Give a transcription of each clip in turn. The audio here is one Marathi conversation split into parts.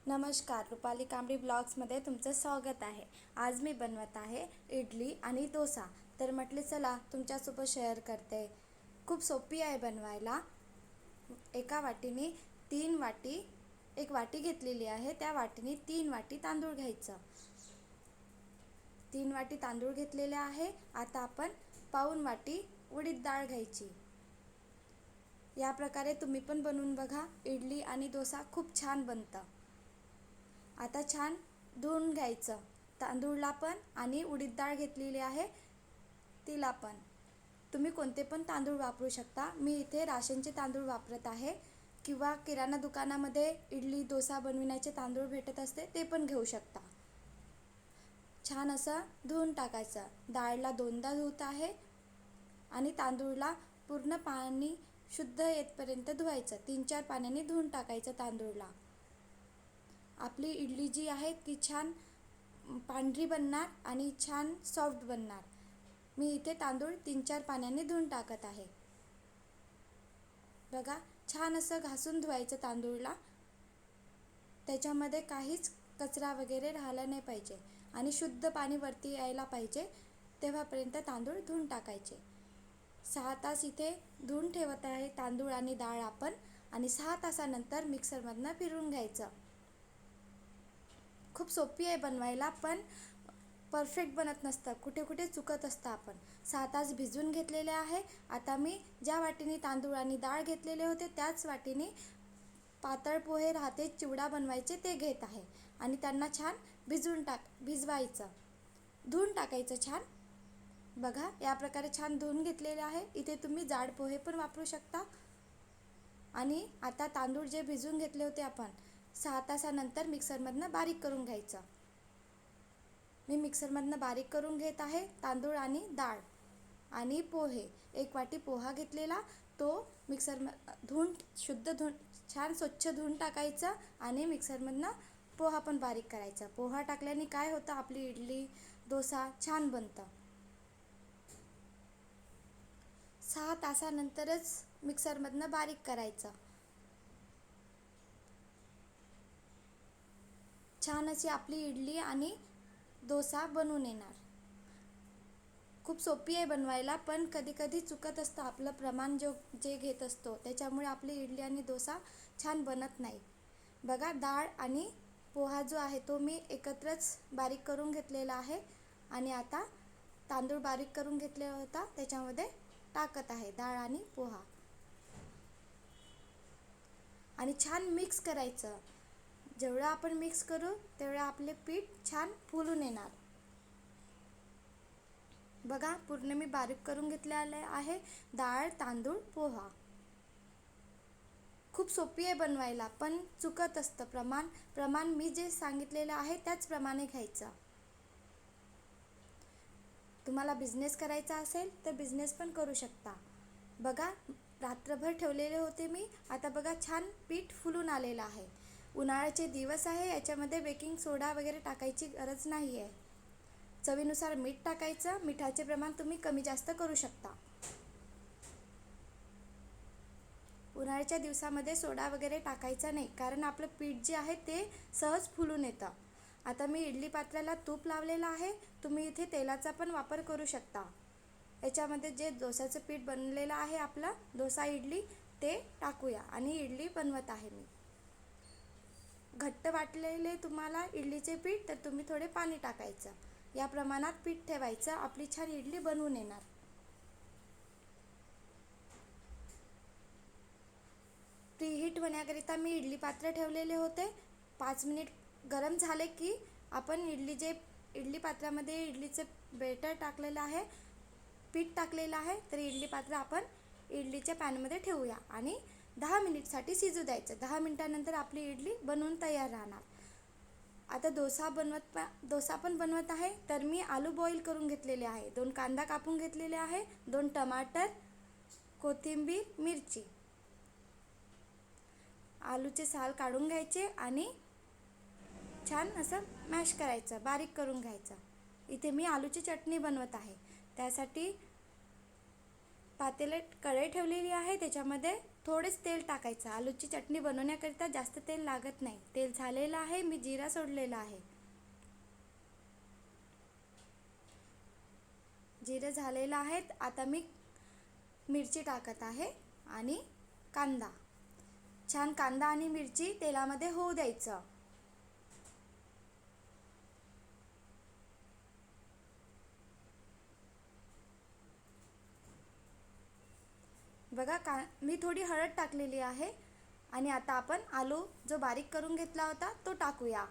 नमस्कार, रुपाली कांबळी ब्लॉग्समध्ये तुमचं स्वागत आहे। आज मी बनवत आहे इडली आणि डोसा। तर म्हटले चला तुमच्यासोबत शेअर करते। खूप सोपी आहे बनवायला। एका वाटीने 3 वाटी एक वाटी घेतलेली आहे, त्या वाटीने 3 वाटी तांदूळ घ्यायचं। 3 वाटी तांदूळ घेतलेले आहे। आता आपण पाऊण वाटी उडीद डाळ घ्यायची। या प्रकारे तुम्ही पण बनवून बघा, इडली आणि डोसा खूप छान बनतं। आता छान धुवून घ्यायचं तांदूळला पण आणि उडीद डाळ घेतलेली आहे तिला पण। तुम्ही कोणते पण तांदूळ वापरू शकता। मी इथे राशनचे तांदूळ वापरत आहे किंवा किराणा दुकानामध्ये इडली डोसा बनविण्याचे तांदूळ भेटत असते, ते पण घेऊ शकता। छान असं धुवून टाकायचं। डाळला दोनदा धुवत आहे आणि तांदूळला पूर्ण पाणी शुद्ध येतपर्यंत धुवायचं। 3-4 पाण्याने धुवून टाकायचं तांदूळला। आपली इडली जी आहे ती छान पांढरी बनणार आणि छान सॉफ्ट बनणार। मी इथे तांदूळ 3-4 पाण्याने धुवून टाकत आहे। बघा, छान असं घासून धुवायचं तांदूळला। त्याच्यामध्ये काहीच कचरा वगैरे राहिला नाही पाहिजे आणि शुद्ध पाणी वरती यायला पाहिजे, तेव्हापर्यंत तांदूळ धुवून टाकायचे। 6 तास इथे धुवून ठेवत आहे तांदूळ आणि डाळ आपण, आणि 6 तासानंतर मिक्सरमधनं फिरवून घ्यायचं। खूप सोपी आहे बनवायला, पण परफेक्ट बनत नसतं, कुठे कुठे चुकत असतं आपण। 6 तास भिजवून घेतलेले आहे। आता मी ज्या वाटीने तांदूळ आणि डाळ घेतलेले होते त्याच वाटीने पातळ पोहे राहते चिवडा बनवायचे ते घेत आहे आणि त्यांना छान भिजवायचं, धुवून टाकायचं छान। बघा, या प्रकारे छान धुवून घेतलेले आहे। इथे तुम्ही जाड पोहे पण वापरू शकता। आणि आता तांदूळ जे भिजवून घेतले होते आपण 6 तासानंतर मिक्सरमधनं बारीक करून घ्यायचं। मी मिक्सरमधनं बारीक करून घेत आहे तांदूळ आणि डाळ आणि पोहे। 1 वाटी पोहा घेतलेला, तो शुद्ध धुवून छान स्वच्छ धुवून टाकायचं आणि मिक्सरमधनं पोहा पण बारीक करायचा। पोहा टाकल्याने काय होतं, आपली इडली डोसा छान बनतं। 6 तासानंतरच मिक्सरमधनं बारीक करायचं। छान अशी आपली इडली आणि डोसा बनून येणार। खूप सोपी आहे बनवायला, पण कधी कधी चुकत असतं आपलं प्रमाण जे घेत असतो, त्याच्यामुळे आपली इडली आणि डोसा छान बनत नाही। बघा, डाळ आणि पोहा जो आहे तो मी एकत्रच बारीक करून घेतलेला आहे आणि आता तांदूळ बारीक करून घेतलेला होता त्याच्यामध्ये टाकत आहे डाळ आणि पोहा आणि छान मिक्स करायचं। जेवढं आपण मिक्स करू तेवढं आपले पीठ छान फुलून येणार। बघा, पूर्ण मी बारीक करून घेतलेले आहे डाळ, तांदूळ, पोहा। खूप सोपी आहे बनवायला, पण चुकत असतं प्रमाण मी जे सांगितलेलं आहे त्याच प्रमाणे घ्यायचं। तुम्हाला बिझनेस करायचा असेल तर बिझनेस पण करू शकता। बघा, रात्रभर ठेवलेले होते मी, आता बघा छान पीठ फुलून आलेलं आहे। उन्हाळ्याचे दिवस आहे, याच्यामध्ये बेकिंग सोडा वगैरे टाकायची गरज नाही आहे। चवीनुसार मीठ टाकायचं। मिठाचे प्रमाण तुम्ही कमी जास्त करू शकता। उन्हाळ्याच्या दिवसामध्ये सोडा वगैरे टाकायचा नाही, कारण आपलं पीठ जे आहे ते सहज फुलून येतं। आता मी इडली पात्राला तूप लावलेलं आहे, तुम्ही इथे तेलाचा पण वापर करू शकता। याच्यामध्ये जे डोसाचं पीठ बनलेलं आहे आपलं डोसा इडली, ते टाकूया आणि इडली बनवत आहे मी। घट्ट वाटलेले तुम्हाला इडलीचे पीठ तर तुम्ही थोडे पाणी टाकायचं। या प्रमाणात पीठ ठेवायचं, आपली छान इडली बनवून येणार। प्रीहीट होण्याकरिता मी इडली पात्र ठेवलेले होते। 5 मिनिट गरम झाले की आपण इडली पात्रामध्ये इडलीचं बेटर टाकलेलं आहे, पीठ टाकलेलं आहे, तर इडली पात्र आपण इडलीच्या पॅनमध्ये ठेवूया आणि 10 मिनिटसाठी शिजू द्यायचं। 10 मिनिटानंतर आपली इडली बनवून तयार राहणार। आता डोसा पण बनवत आहे, तर मी आलू बॉईल करून घेतलेले आहे। 2 कांदा कापून घेतलेले आहे, 2 टमाटर, कोथिंबीर, मिरची। आलूचे साल काढून घ्यायचे आणि छान असं मॅश करायचं, बारीक करून घ्यायचं। इथे मी आलूची चटणी बनवत आहे, त्यासाठी पातेल्यात कढई ठेवलेली आहे, त्याच्यामध्ये थोडेच तेल टाकायचं. आलूची चटणी बनवण्याकरिता जास्त तेल लागत नाही. तेल झालेलं आहे, मी जिरा सोडलेला आहे. जिरे झालेलं आहेत. आता मी मिरची टाकत आहे आणि कांदा. छान कांदा आणि मिरची तेलामध्ये होऊ द्यायचं. बघा मी थोडी हळद टाकलेली आहे. आणि आता आपण आलू जो बारीक करून घेतला होता तो टाकूया.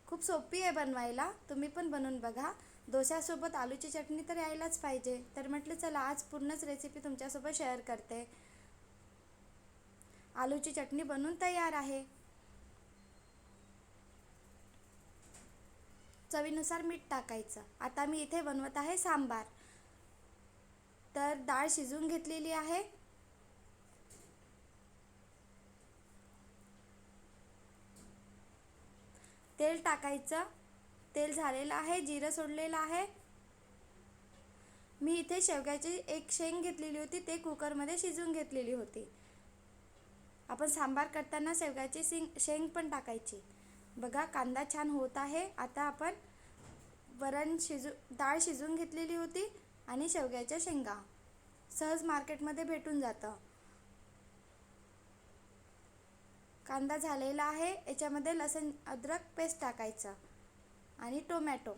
खूप सोपी आहे बनवायला, तुम्ही पण बनवून बघा. डोस्यासोबत आलूची चटणी तर यायलाच पाहिजे. तर म्हटलं चला आज पूर्णच रेसिपी तुमच्यासोबत शेअर करते. आलूची चटणी बनवून तयार आहे. चवीनुसार मीठ टाकायचं. आता मी इथे बनवत आहे सांबार. तर डाळ शिजवून घेतलेली आहे. तेल टाकायचं. तेल झालेलं आहे, जिरं सोडलेलं आहे. मी इथे शेवग्याची एक शेंग घेतलेली होती, ते कुकरमध्ये शिजवून घेतलेली होती. आपण सांबार करताना शेवग्याची शेंग पण टाकायची. बघा कांदा छान होत आहे. आता आपण डाळ शिजवून घेतलेली होती आणि शेवग्याच्या शेंगा सहज मार्केटमध्ये भेटून जातं. कांदा झालेला आहे. याच्यामध्ये लसूण अद्रक पेस्ट टाकायचं आणि टोमॅटो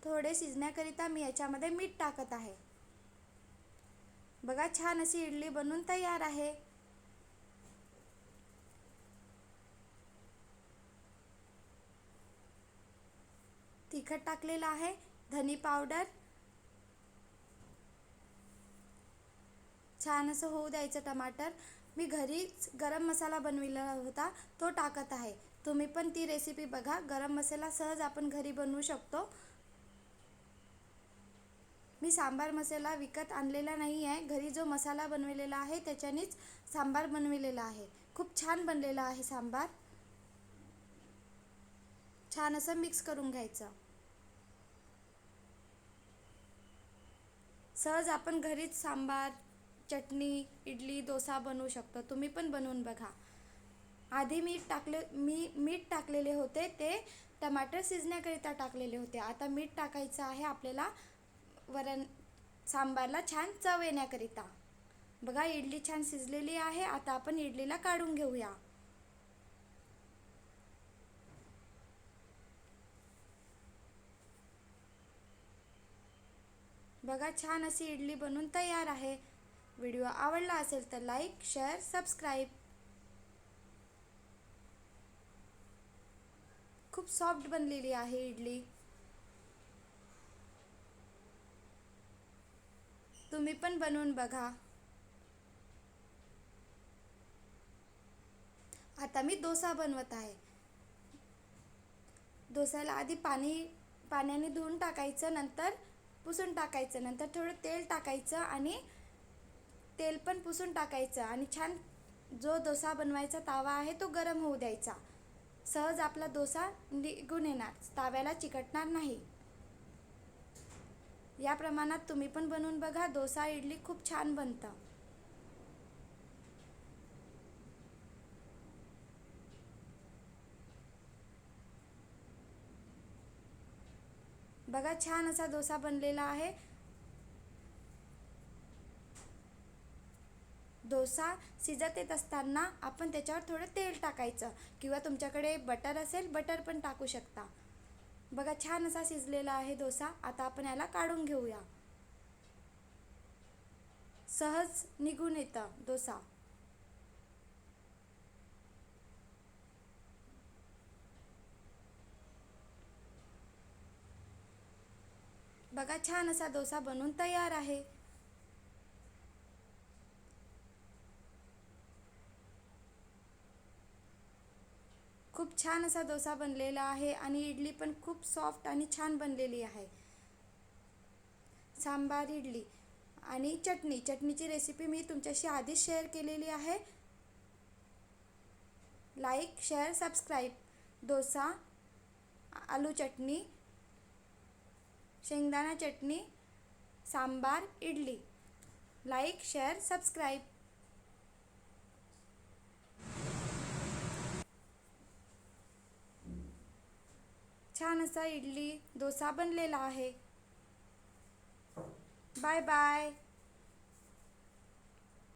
थोडे शिजण्याकरिता मी याच्यामध्ये मीठ टाकत आहे. बघा छान अशी इडली बनवून तयार आहे. तिखट टाकलेलं आहे, धनी पावडर. छान असं होऊ द्यायचं टमाटर. मी घरीच गरम मसाला बनविला होता, तो टाकत आहे. तुम्ही पण ती रेसिपी बघा. गरम मसाला सहज आपण घरी बनवू शकतो. मी सांबार मसाला विकत आणलेला नाही आहे. घरी जो मसाला बनविलेला आहे त्याच्यानेच सांबार बनविलेला आहे. खूप छान बनलेला आहे सांबार. छान असं मिक्स करून घ्यायचं. सहज आपण घरीच सांबार, चटणी, इडली, डोसा बनवू शकतो. तुम्ही पण बनवून बघा. आधी मी मीठ टाकलेले होते, ते टमाटर शिजण्याकरिता टाकलेले होते. आता मीठ टाकायचं आहे आपल्याला सांबारला छान चव येण्याकरिता. बघा इडली छान शिजलेली आहे. आता आपण इडलीला काढून घेऊया. बघा छान अशी इडली बनवून तयार आहे. व्हिडिओ आवडला असेल तर लाईक, शेअर, सबस्क्राईब. खूप सॉफ्ट बनलेली आहे इडली. तुम्ही पण बनवून बघा. आता मी डोसा बनवत आहे. डोस्याला आधी पाण्याने धुवून टाकायचं, नंतर पुसून टाकायचं, नंतर थोडं तेल टाकायचं आणि तेल पण पुसून टाकायचं आणि छान जो डोसा बनवायचा तावा आहे तो गरम होऊ द्यायचा. सहज आपला डोसा निघून येणार, ताव्याला चिकटणार नाही. या प्रमाणात तुम्ही पण बनवून बघा. डोसा इडली खूप छान बनतं. बघा छान असा डोसा बनलेला आहे. डोसा शिजत येत असताना आपण त्याच्यावर थोडं तेल टाकायचं, किंवा तुमच्याकडे बटर असेल बटर पण टाकू शकता. बघा छान असा शिजलेला आहे डोसा. आता आपण याला काढून घेऊया. सहज निघून येतं डोसा. बघा छान असा डोसा बनवून तयार आहे. खूप छान असा डोसा बनलेला आहे आणि इडली पण खूप सॉफ्ट आणि छान बनलेली आहे. सांबार, इडली आणि चटणीची रेसिपी मी तुमच्याशी आधीच शेअर केलेली आहे. Like, share, subscribe. डोसा, आलू चटणी, शेंगदाणा चटणी, sambar, idli. Like, share, subscribe. छान असा इडली डोसा बनलेला आहे. Bye bye.